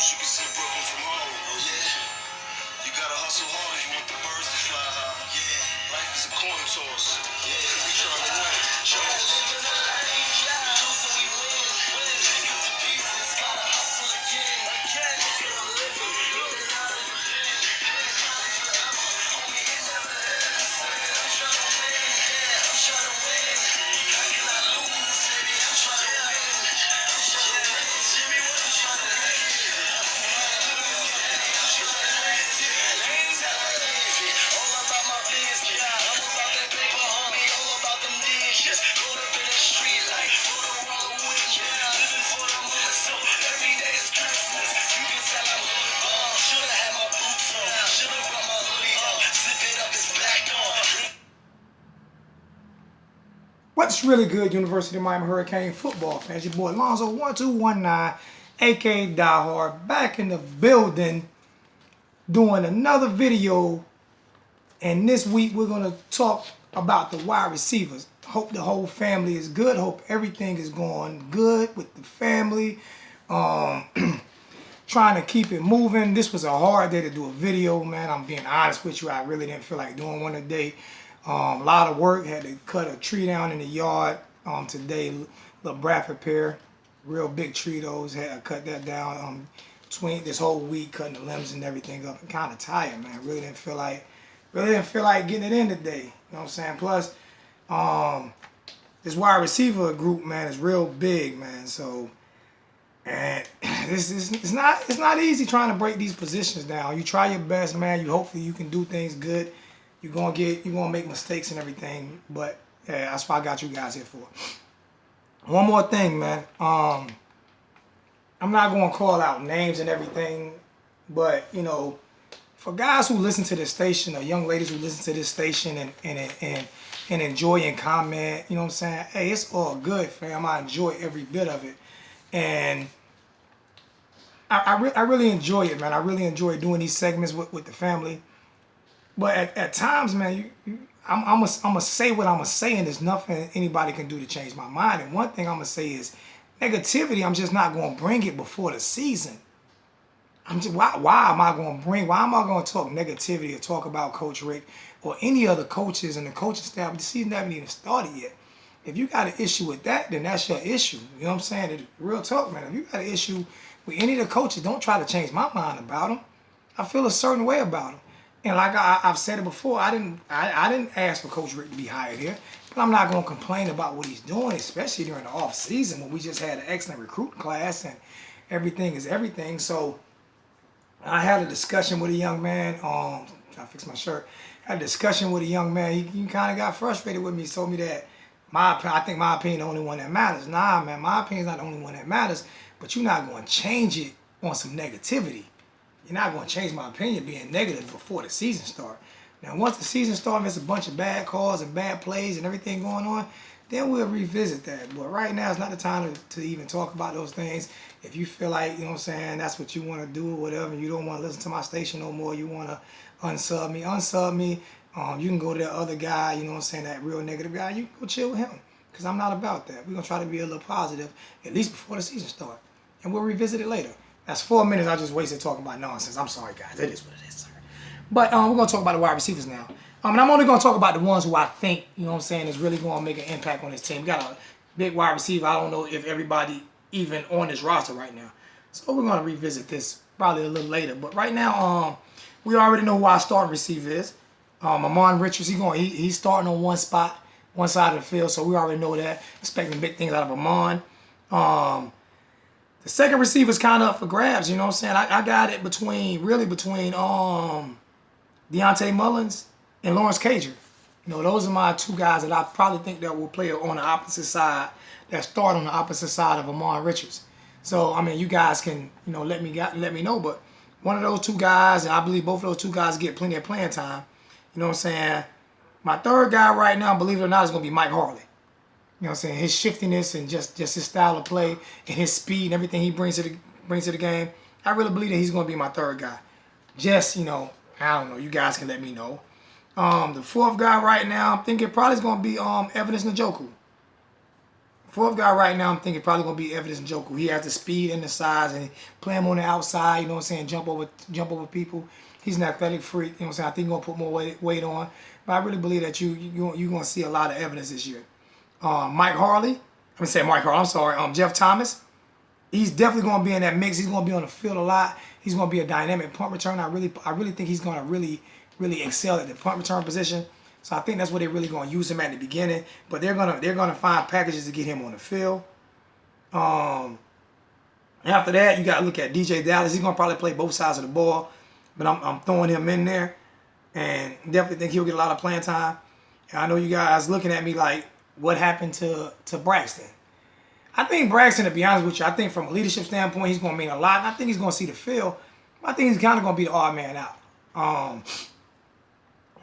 You can see Brooklyn from home. Oh yeah. You gotta hustle hard if you want the birds to fly high. Yeah. Life is a coin toss. Yeah. We trying to win. What's really good, University of Miami Hurricane football fans? Your boy Lonzo1219, aka Die Hard, back in the building doing another video. And this week we're gonna talk about the wide receivers. Hope the whole family is good. Hope everything is going good with the family. Trying to keep it moving. This was a hard day to do a video, man. I'm being honest with you. I really didn't feel like doing one today. A lot of work. Had to cut a tree down in the yard today. Little Bradford pear, real big tree. Those had to cut that down. Between this whole week, cutting the limbs and everything up. I'm kind of tired, man. Really didn't feel like getting it in today. You know what I'm saying? Plus, this wide receiver group, man, is real big, man. So, and it's not easy trying to break these positions down. You try your best, man. You hopefully you can do things good. You're gonna make mistakes and everything, but yeah, that's what I got you guys here for. One more thing, man. I'm not gonna call out names and everything, but you know, for guys who listen to this station or young ladies who listen to this station and enjoy and comment, you know what I'm saying? Hey, it's all good, fam. I enjoy every bit of it, and I really enjoy it, man. I really enjoy doing these segments with the family. But at times, man, I'm gonna say what I'm gonna say, and there's nothing anybody can do to change my mind. And one thing I'm gonna say is negativity. I'm just not gonna bring it before the season. Why am I gonna talk negativity or talk about Coach Richt or any other coaches and the coaching staff? The season hasn't even started yet. If you got an issue with that, then that's your issue. You know what I'm saying? Real talk, man. If you got an issue with any of the coaches, don't try to change my mind about them. I feel a certain way about them. And like I've said it before, I didn't ask for Coach Richt to be hired here, but I'm not gonna complain about what he's doing, especially during the off season when we just had an excellent recruiting class and everything is everything. So I had a discussion with a young man. Trying to fix my shirt. I had a discussion with a young man. He kind of got frustrated with me. He told me that I think my opinion is the only one that matters. Nah, man, my opinion is not the only one that matters. But you're not going to change it on some negativity. You're not going to change my opinion being negative before the season starts. Now, once the season starts, there's a bunch of bad calls and bad plays and everything going on, then we'll revisit that. But right now, it's not the time to even talk about those things. If you feel like, you know what I'm saying, that's what you want to do or whatever, and you don't want to listen to my station no more, you want to unsub me. You can go to that other guy, you know what I'm saying, that real negative guy, you can go chill with him. Because I'm not about that. We're going to try to be a little positive, at least before the season starts. And we'll revisit it later. That's 4 minutes I just wasted talking about nonsense. I'm sorry, guys. It is what it is, sir. But we're going to talk about the wide receivers now. And I'm only going to talk about the ones who I think, you know what I'm saying, is really going to make an impact on this team. We got a big wide receiver. I don't know if everybody even on this roster right now. So we're going to revisit this probably a little later. But right now, we already know who our starting receiver is. Ahman Richards, he's starting on one spot, one side of the field. So we already know that. Expecting big things out of Ahman. The second receiver is kind of up for grabs, you know what I'm saying? I got it between Deontay Mullins and Lawrence Cager. You know, those are my two guys that I probably think that will play on the opposite side, that start on the opposite side of Ahman Richards. So, I mean, you guys can, you know, let me know. But one of those two guys, and I believe both of those two guys get plenty of playing time. You know what I'm saying? My third guy right now, believe it or not, is going to be Mike Harley. You know what I'm saying? His shiftiness and just his style of play and his speed and everything he brings to the game. I really believe that he's going to be my third guy. Just, you know, I don't know. You guys can let me know. The fourth guy right now, I'm thinking probably is going to be Evan Njoku. Fourth guy right now, I'm thinking probably gonna be Evidence Njoku. He has the speed and the size, and play him on the outside. You know what I'm saying? Jump over people. He's an athletic freak. You know what I'm saying? I think he's gonna put more weight on. But I really believe that you're gonna see a lot of evidence this year. Mike Harley. I'm gonna say Mike Harley. I'm sorry. Jeff Thomas. He's definitely gonna be in that mix. He's gonna be on the field a lot. He's gonna be a dynamic punt return. I really think he's gonna really excel at the punt return position. So I think that's what they're really gonna use him at the beginning. But they're gonna find packages to get him on the field. After that, you gotta look at DJ Dallas. He's gonna probably play both sides of the ball, but I'm throwing him in there, and definitely think he'll get a lot of playing time. And I know you guys looking at me like, what happened to Braxton? I think Braxton, to be honest with you, I think from a leadership standpoint, he's going to mean a lot. And I think he's going to see the field. I think he's kind of going to be the odd man out.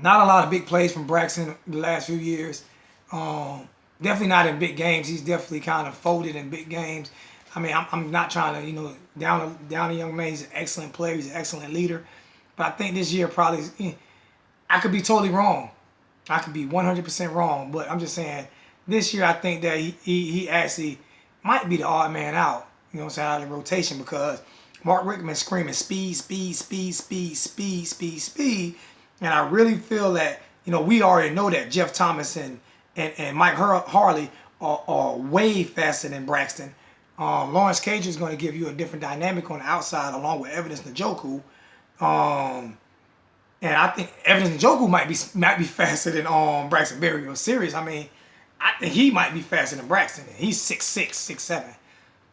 Not a lot of big plays from Braxton the last few years. Definitely not in big games. He's definitely kind of folded in big games. I mean, I'm not trying to, down a young man. He's an excellent player. He's an excellent leader. But I think this year probably, I could be totally wrong. I could be 100% wrong. But I'm just saying, this year I think that he actually might be the odd man out, you know what I'm saying, out of the rotation, because Mark Rickman's screaming speed, speed, speed, speed, speed, speed, speed. And I really feel that, we already know that Jeff Thomas and Mike Harley are way faster than Braxton. Lawrence Cage is going to give you a different dynamic on the outside along with Evidence Njoku. And I think Evidence Njoku might be faster than Braxton Berrios. Serious. I mean, I think he might be faster than Braxton. He's 6'6", 6'7".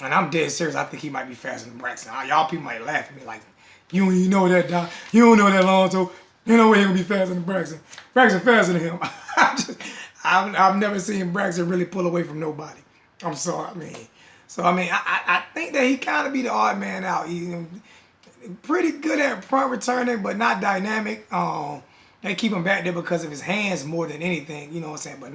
And I'm dead serious. I think he might be faster than Braxton. Y'all people might laugh at me like, you know that, Don. You don't know that, Lonzo. You know where he gonna be faster than Braxton. Braxton faster than him. I've never seen Braxton really pull away from nobody. I'm sorry. I think that he kind of be the odd man out. He's pretty good at punt returning, but not dynamic. They keep him back there because of his hands more than anything. You know what I'm saying? But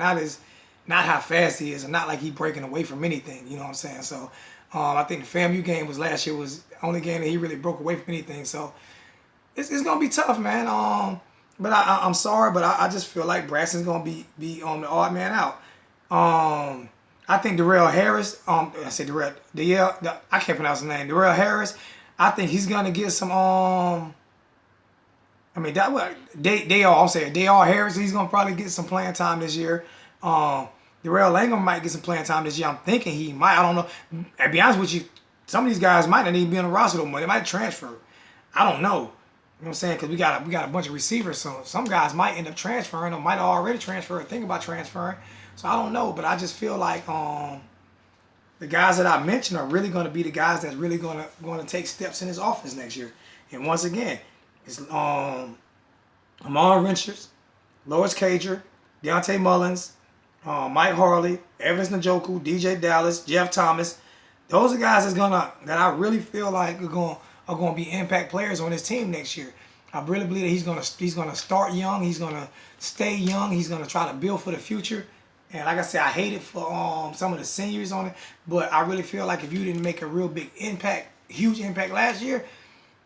not how fast he is, and not like he breaking away from anything. You know what I'm saying? So I think the FAMU game last year was the only game that he really broke away from anything. So it's gonna be tough, man. But I'm sorry, but I just feel like Braxton's gonna be on the odd man out. I think Darrell Harris. I said Darrell. I can't pronounce his name. Darrell Harris. I think he's gonna get some. I'm saying Dale Harris. He's gonna probably get some playing time this year. Darrell Langham might get some playing time this year. I'm thinking he might. I don't know. To be honest with you, some of these guys might not even be on the roster no more. They might transfer. I don't know. You know what I'm saying? Because we got a bunch of receivers, so some guys might end up transferring or might have already transferred or think about transferring. So I don't know, but I just feel like the guys that I mentioned are really going to be the guys that's really going to take steps in his offense next year. And once again, it's Amon Richards, Lois Cager, Deontay Mullins, Mike Harley, Evans Njoku, DJ Dallas, Jeff Thomas. Those are guys that I really feel like are going to be impact players on this team next year. I really believe that he's gonna start young. He's gonna stay young. He's gonna try to build for the future. And like I said, I hate it for some of the seniors on it, but I really feel like if you didn't make a real big impact, huge impact last year,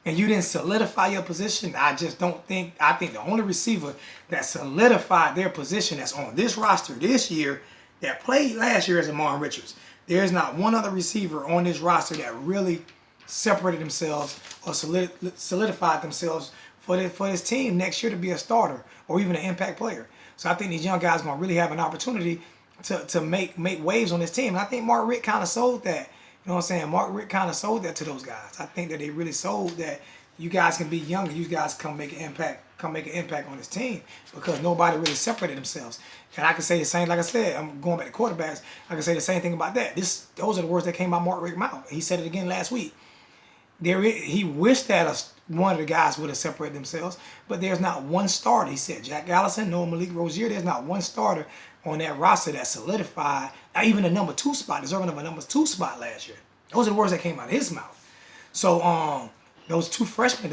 and you didn't solidify your position, I think the only receiver that solidified their position that's on this roster this year that played last year is Amon Richards. There's not one other receiver on this roster that really separated themselves or solidified themselves for this team next year to be a starter or even an impact player. So I think these young guys are going to really have an opportunity to make waves on this team. And I think Mark Richt kind of sold that. You know what I'm saying? Mark Richt kind of sold that to those guys. I think that they really sold that you guys can be young and you guys come make an impact on this team because nobody really separated themselves. And I can say the same, like I said, I'm going back to quarterbacks. I can say the same thing about that. Those are the words that came out of Mark Richt's mouth. He said it again last week. He wished that one of the guys would have separated themselves, but there's not one starter. He said Jack Allison, no Malik Rozier. There's not one starter on that roster that solidified, not even the number 2 spot, deserving of a number 2 spot last year. Those are the words that came out of his mouth. So those two freshmen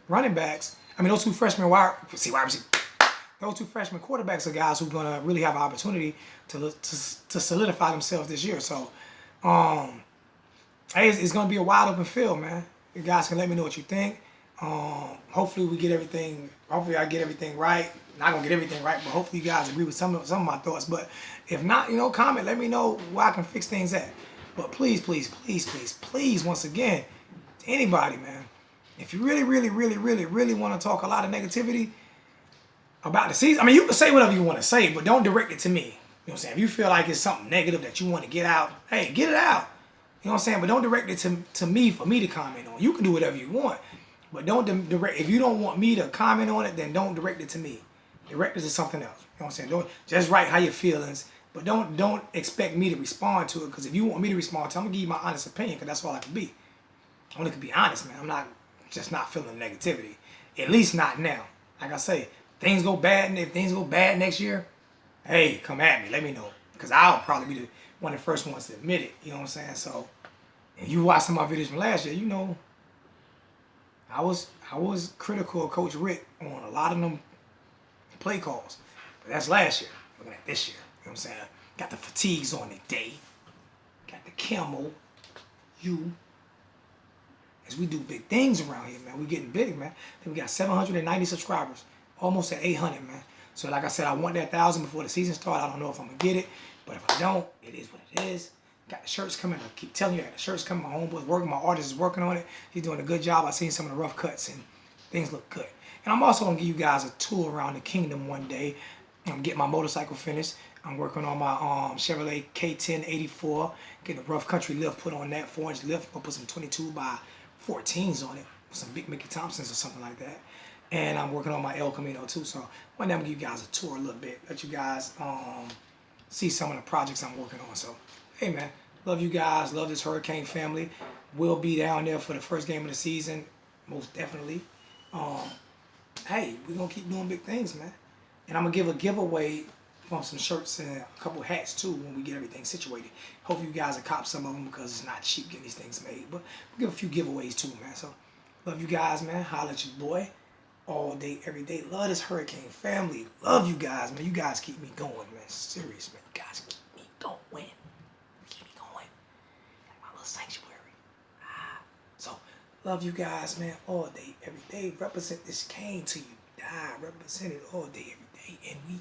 running backs. I mean, those two freshman those two freshman quarterbacks are guys who are gonna really have an opportunity to solidify themselves this year. So. Hey, it's going to be a wide open field, man. You guys can let me know what you think. Hopefully I get everything right. not gonna get everything right, but hopefully you guys agree with some of my thoughts. But if not, comment. Let me know where I can fix things at. But please, please, please, please, please, once again, to anybody, man, if you really, really, really, really, really want to talk a lot of negativity about the season, I mean, you can say whatever you want to say, but don't direct it to me. You know what I'm saying? If you feel like it's something negative that you want to get out, hey, get it out. You know what I'm saying? But don't direct it to me for me to comment on. You can do whatever you want. But don't direct, if you don't want me to comment on it, then don't direct it to me. Direct it to something else. You know what I'm saying? Don't just write how your feelings, but don't expect me to respond to it. Because if you want me to respond to it, I'm gonna give you my honest opinion, because that's all I can be. I only can be honest, man. I'm not just not feeling negativity. At least not now. Like I say, things go bad, and if things go bad next year, hey, come at me. Let me know. Because I'll probably be one of the first ones to admit it. You know what I'm saying? So, if you watch some of my videos from last year, you know, I was critical of Coach Rick on a lot of them play calls. But that's last year. Looking at this year. You know what I'm saying? Got the fatigues on today. Got the camel. As we do big things around here, man. We getting big, man. Then we got 790 subscribers. Almost at 800, man. So like I said, I want that 1,000 before the season starts. I don't know if I'm going to get it. But if I don't, it is what it is. Got the shirts coming. I keep telling you, I got the shirts coming. My homeboy's working. My artist is working on it. He's doing a good job. I've seen some of the rough cuts, and things look good. And I'm also going to give you guys a tour around the kingdom one day. I'm getting my motorcycle finished. I'm working on my Chevrolet K1084. Getting a rough country lift put on that, 4-inch lift. I'm going to put some 22 by 14s on it. Some big Mickey Thompsons or something like that. And I'm working on my El Camino too. So one day I'm going to give you guys a tour a little bit. Let you guys see some of the projects I'm working on. So, hey, man. Love you guys. Love this Hurricane family. We'll be down there for the first game of the season. Most definitely. Hey, we're going to keep doing big things, man. And I'm going to give a giveaway from some shirts and a couple hats, too, when we get everything situated. Hope you guys will cop some of them, because it's not cheap getting these things made. But we'll give a few giveaways, too, man. So, love you guys, man. Holla at your boy. All day, every day. Love this Hurricane family. Love you guys, man. You guys keep me going, man. Serious, man. You guys keep me going. Keep me going. Like my little sanctuary. So, love you guys, man. All day, every day. Represent this cane till you die. Represent it all day, every day. And we